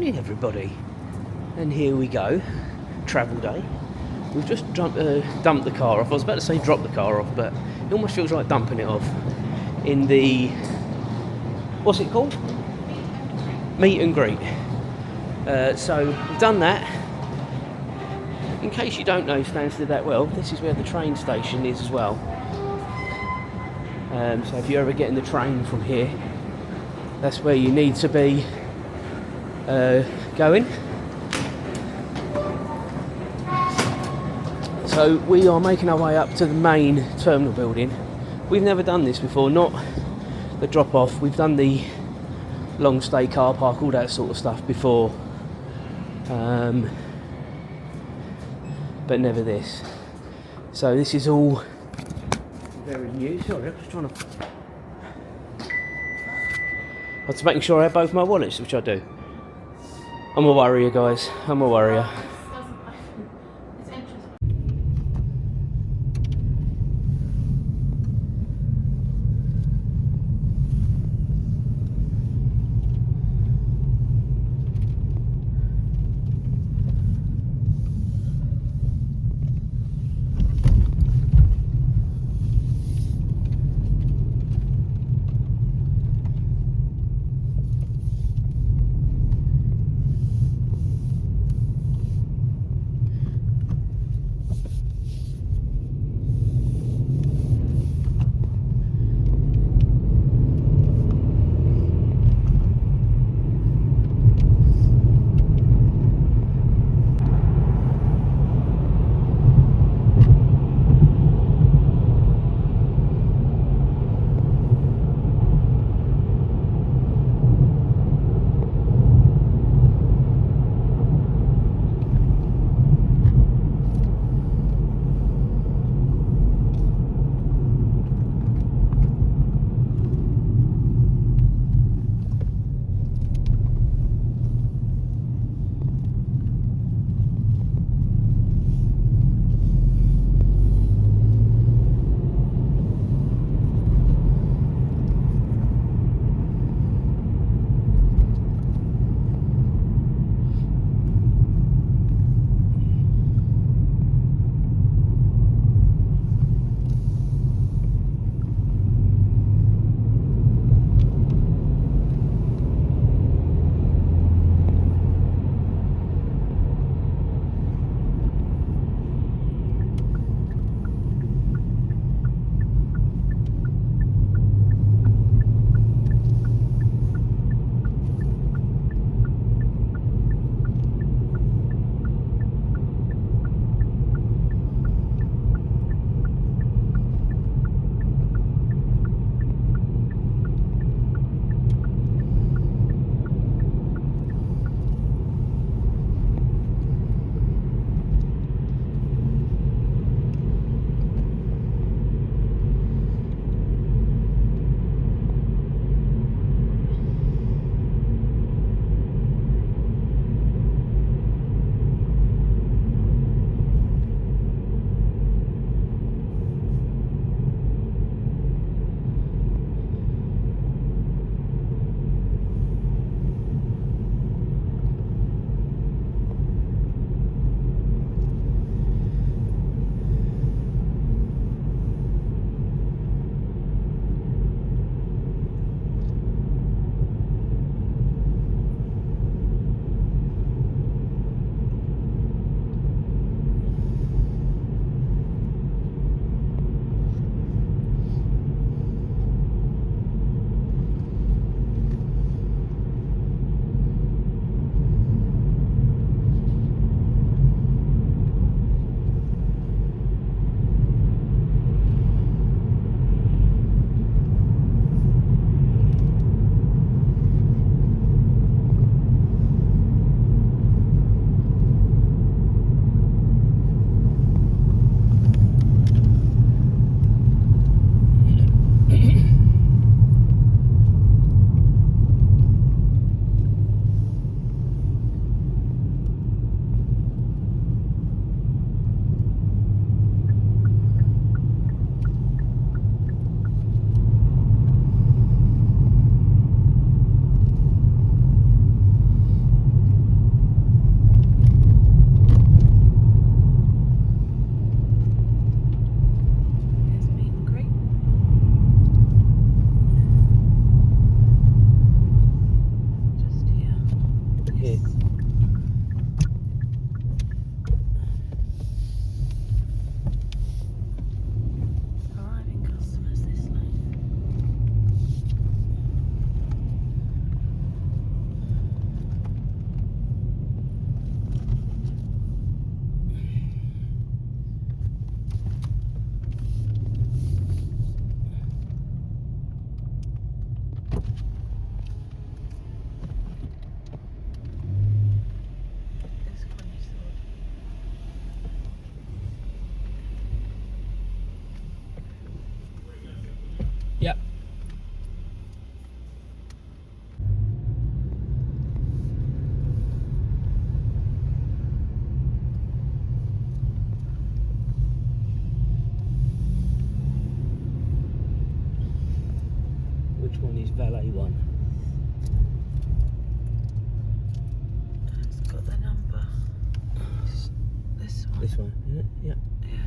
morning everybody, and here we go, travel day. We've just dumped the car off. I was about to say drop the car off, but it almost feels like dumping it off in the, what's it called? Meet and greet. So we've done that. In case you don't know Stansted that well, this is where the train station is as well. So if you're ever getting the train from here, that's where you need to be going. So we are making our way up to the main terminal building. We've never done this before, not the drop off. We've done the long stay car park, all that sort of stuff before, but never this. So this is all very new. Sorry, I'm just trying to... I was making sure I had both my wallets, which I do. I'm a worrier, guys. I'm a worrier. Yep. Which one is valet one? It's got the number. It's this one. This one, isn't it? Yeah. Yeah.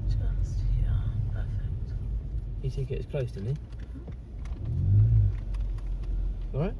Just here. Perfect. You think it's close to me? Alright?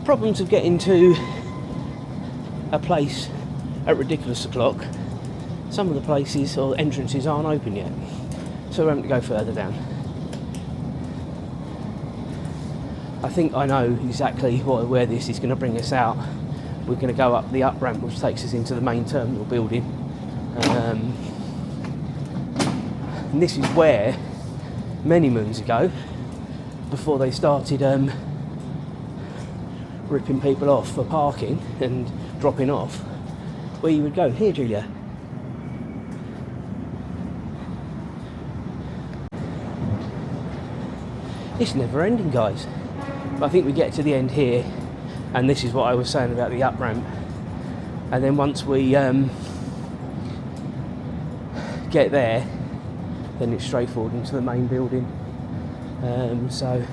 Problems of getting to a place at ridiculous o'clock. Some of the places or entrances aren't open yet, so we're having to go further down. I think I know exactly where this is going to bring us out. We're going to go up the up ramp which takes us into the main terminal building, and this is where many moons ago, before they started ripping people off for parking and dropping off, where you would go. Here, Julia. It's never ending, guys. But I think we get to the end here, and this is what I was saying about the up ramp. And then once we get there, then it's straightforward into the main building. So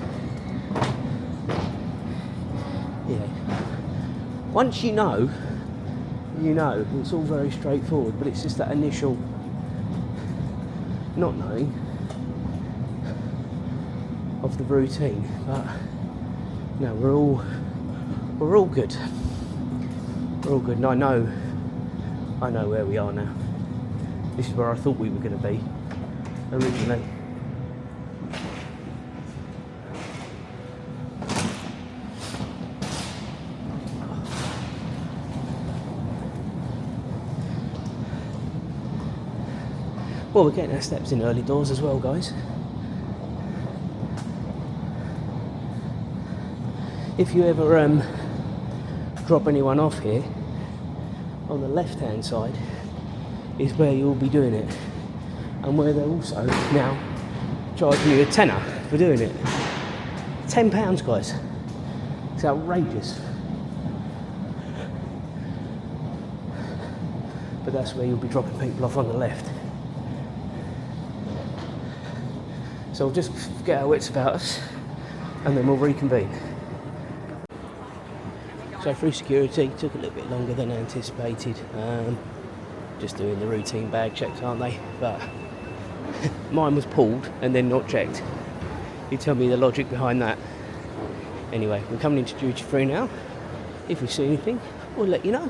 yeah, once you know, it's all very straightforward, but it's just that initial not knowing of the routine. But no, we're all good. We're all good, and I know where we are now. This is where I thought we were going to be originally. Well, we're getting our steps in early doors as well, guys. If you ever drop anyone off here, on the left hand side is where you'll be doing it, and where they're also now charging you a tenner for doing it. £10, guys. It's outrageous. But that's where you'll be dropping people off on the left. So we'll just get our wits about us and then we'll reconvene. So through security, took a little bit longer than anticipated. Just doing the routine bag checks, aren't they? But mine was pulled and then not checked. You tell me the logic behind that. Anyway, we're coming into duty free now. If we see anything, we'll let you know.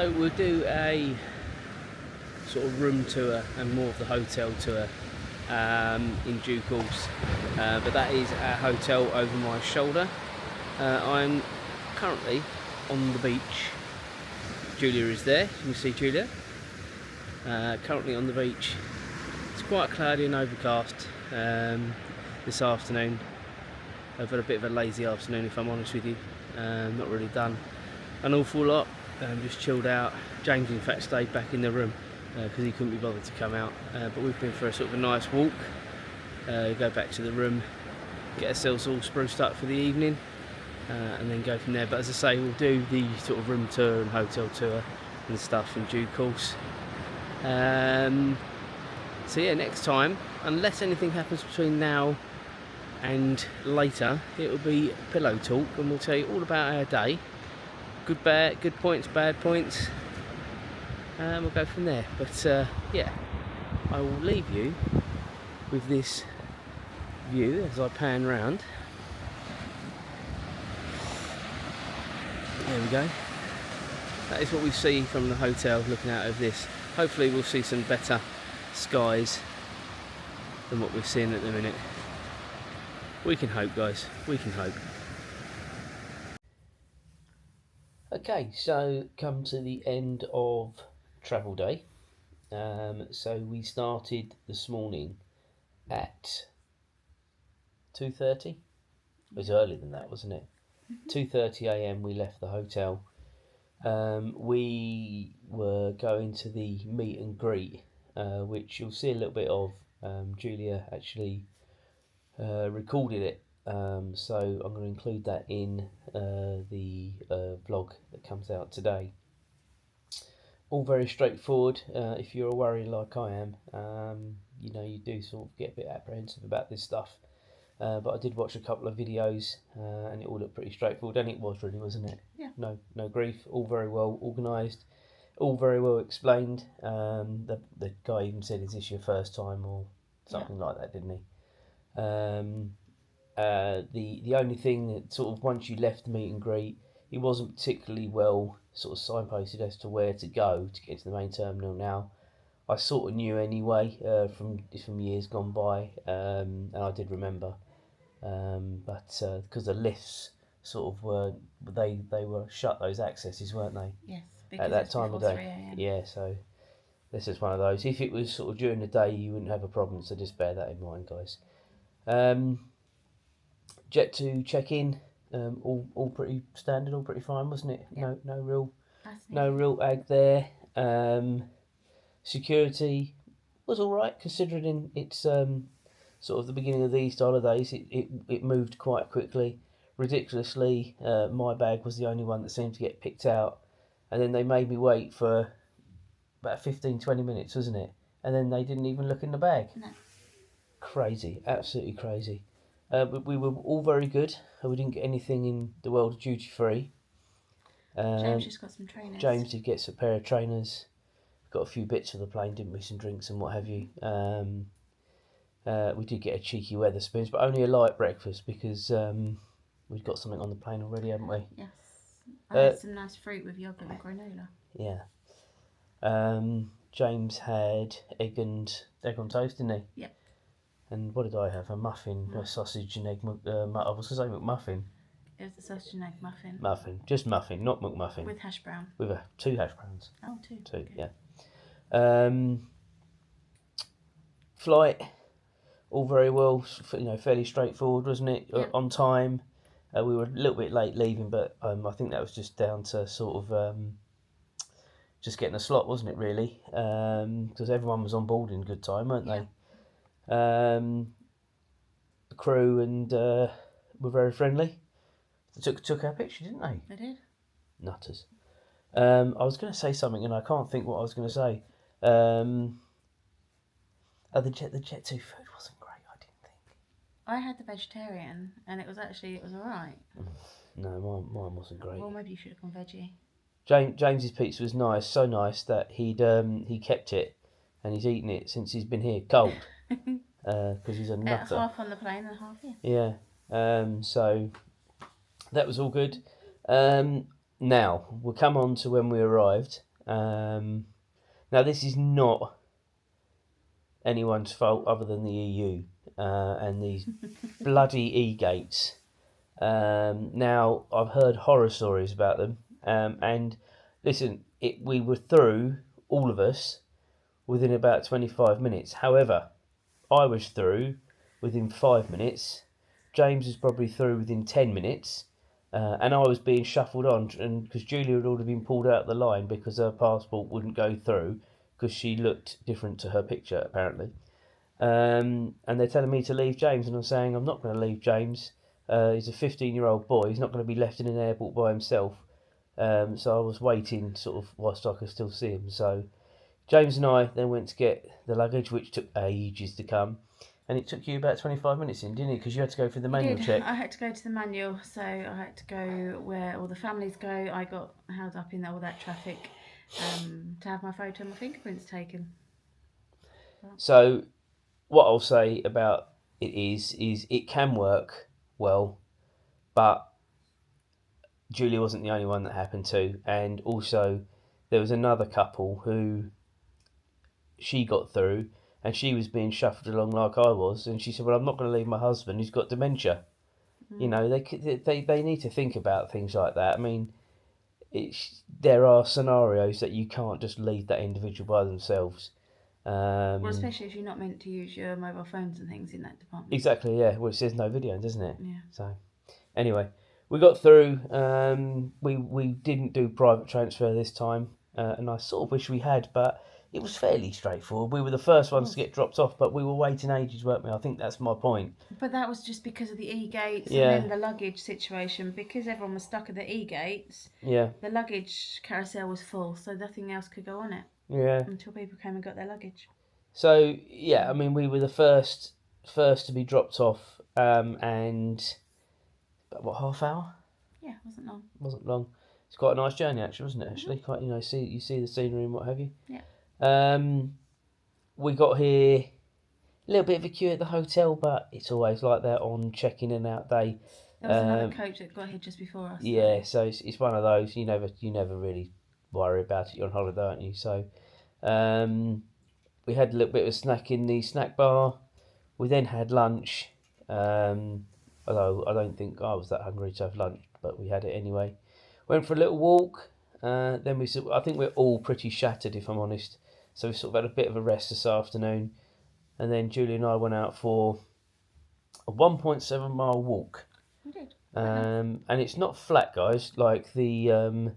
So we'll do a sort of room tour and more of the hotel tour in due course. But that is our hotel over my shoulder. I'm currently on the beach. Julia is there. You can see Julia. Currently on the beach. It's quite cloudy and overcast this afternoon. I've had a bit of a lazy afternoon, if I'm honest with you. Not really done an awful lot. Just chilled out. James, in fact, stayed back in the room because he couldn't be bothered to come out. But we've been for a sort of a nice walk. Go back to the room, get ourselves all spruced up for the evening, and then go from there. But as I say, we'll do the sort of room tour and hotel tour and stuff in due course. So yeah, next time, unless anything happens between now and later, it will be pillow talk, and we'll tell you all about our day. Good points, bad points, and we'll go from there. But yeah, I will leave you with this view as I pan round. There we go. That is what we see from the hotel looking out of this. Hopefully we'll see some better skies than what we've seen at the minute. We can hope, guys, we can hope. Okay, so come to the end of travel day. So we started this morning at 2:30. It was earlier than that, wasn't it? 2:30 a.m. we left the hotel. We were going to the meet and greet, which you'll see a little bit of. Julia actually recorded it, so I'm going to include that in the vlog that comes out today. All very straightforward. If you're a worrier like I am, you know, you do sort of get a bit apprehensive about this stuff. But I did watch a couple of videos, and it all looked pretty straightforward, and it was really, wasn't it? Yeah. No grief. All very well organised, all very well explained. The guy even said, "Is this your first time?" or something like that, didn't he? The only thing that sort of once you left the meet and greet, he wasn't particularly well sort of signposted as to where to go to get to the main terminal. Now, I sort of knew anyway from years gone by, and I did remember, but because the lifts sort of were they were shut, those accesses, weren't they? Yes, because at that it's time of before day. 3 a.m. Yeah, so this is one of those. If it was sort of during the day, you wouldn't have a problem. So just bear that in mind, guys. Jet to check in. All pretty standard, all pretty fine, wasn't it? Yeah. No real ag there. Security was all right, considering it's sort of the beginning of the Easter holidays. It moved quite quickly. Ridiculously, my bag was the only one that seemed to get picked out, and then they made me wait for about 15-20 minutes, wasn't it? And then they didn't even look in the bag. No. Crazy, absolutely crazy. But we were all very good. We didn't get anything in the world of duty free. James just got some trainers. James did get a pair of trainers. Got a few bits for the plane, didn't we? Some drinks and what have you. We did get a cheeky Wetherspoons, but only a light breakfast because we'd got something on the plane already, haven't we? Yes. I had some nice fruit with yogurt and granola. Yeah. James had egg on toast, didn't he? Yep. And what did I have? A muffin, a sausage and egg. I was going to say McMuffin. It was the sausage and egg muffin. Muffin, just muffin, not McMuffin. With hash brown. With 2 hash browns. Oh, two. Two, okay. Yeah. Flight, all very well. Fairly straightforward, wasn't it? Yeah. On time. We were a little bit late leaving, but I think that was just down to sort of just getting a slot, wasn't it? Really, because everyone was on board in good time, weren't they? The crew and were very friendly. They took our picture, didn't they? They did. Nutters. I was going to say something and I can't think what I was going to say. The Jet 2 food wasn't great, I didn't think. I had the vegetarian and it was alright. No, mine wasn't great. Well, maybe you should have gone veggie. James's pizza was nice, so nice that he kept it and he's eaten it since he's been here cold. Because he's a nutter. Half on the plane and half here. Yeah. So that was all good. Now we'll come on to when we arrived. Now, this is not anyone's fault other than the EU and these bloody Egates. Now, I've heard horror stories about them. And listen, we were through, all of us, within about 25 minutes. However, I was through within 5 minutes. James was probably through within 10 minutes. And I was being shuffled on, and because Julia had already been pulled out of the line because her passport wouldn't go through because she looked different to her picture, apparently. And they're telling me to leave James, and I'm saying I'm not going to leave James. He's a 15-year-old boy. He's not going to be left in an airport by himself. So I was waiting sort of whilst I could still see him. So James and I then went to get the luggage, which took ages to come. And it took you about 25 minutes in, didn't it? Because you had to go for the manual check. I had to go to the manual, so I had to go where all the families go. I got held up in all that traffic to have my photo and my fingerprints taken. So what I'll say about it is it can work well, but Julia wasn't the only one that happened to. And also there was another couple who she got through, and she was being shuffled along like I was, and she said, well, I'm not going to leave my husband who's got dementia. You know, they need to think about things like that. I mean, there are scenarios that you can't just leave that individual by themselves. Well, especially if you're not meant to use your mobile phones and things in that department. Exactly, yeah. Well, it says no video, doesn't it? Yeah. So, anyway, we got through. We didn't do private transfer this time, and I sort of wish we had, but it was fairly straightforward. We were the first ones to get dropped off, but we were waiting ages, weren't we? I think that's my point. But that was just because of the E-gates Yeah. and then the luggage situation. Because everyone was stuck at the E-gates, Yeah. the luggage carousel was full, so nothing else could go on it. Yeah. Until people came and got their luggage. So yeah, I mean, we were the first to be dropped off, and what, half hour? Yeah, it wasn't long. Wasn't long. It's quite a nice journey, actually, wasn't it? Actually, quite, you see the scenery and what have you. Yeah. We got here a little bit of a queue at the hotel, but it's always like that on check-in and out day. There was another coach that got here just before us. Yeah, so it's one of those you never really worry about it. You're on holiday, aren't you? So, we had a little bit of a snack in the snack bar. We then had lunch. Although I don't think I was that hungry to have lunch, but we had it anyway. Went for a little walk. Then I think we're all pretty shattered, if I'm honest. So we sort of had a bit of a rest this afternoon, and then Julie and I went out for a 1.7 mile walk. We did. And it's not flat, guys, like the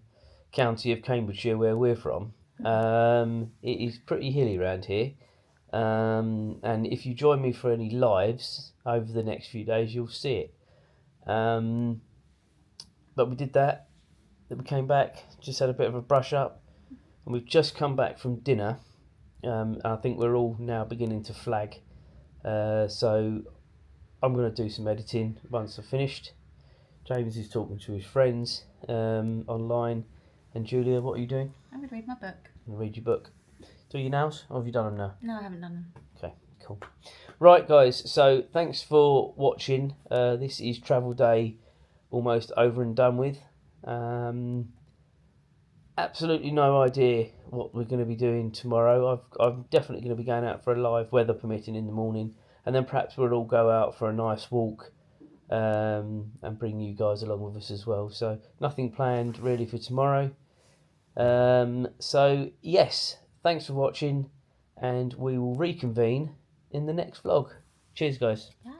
county of Cambridgeshire where we're from. It is pretty hilly around here. And if you join me for any lives over the next few days, you'll see it. But we did that. Then we came back, just had a bit of a brush up, and we've just come back from dinner. I think we're all now beginning to flag. So I'm going to do some editing once I've finished. James is talking to his friends online. And Julia, what are you doing? I'm going to read my book. I'm going to read your book. Do your nails, or have you done them now? No, I haven't done them. Okay, cool. Right, guys, so thanks for watching. This is travel day almost over and done with. Absolutely no idea what we're going to be doing tomorrow. I'm definitely going to be going out for a live, weather permitting, in the morning, and then perhaps we'll all go out for a nice walk and bring you guys along with us as well. So nothing planned really for tomorrow. So yes, thanks for watching, and we will reconvene in the next vlog. Cheers, guys. Bye.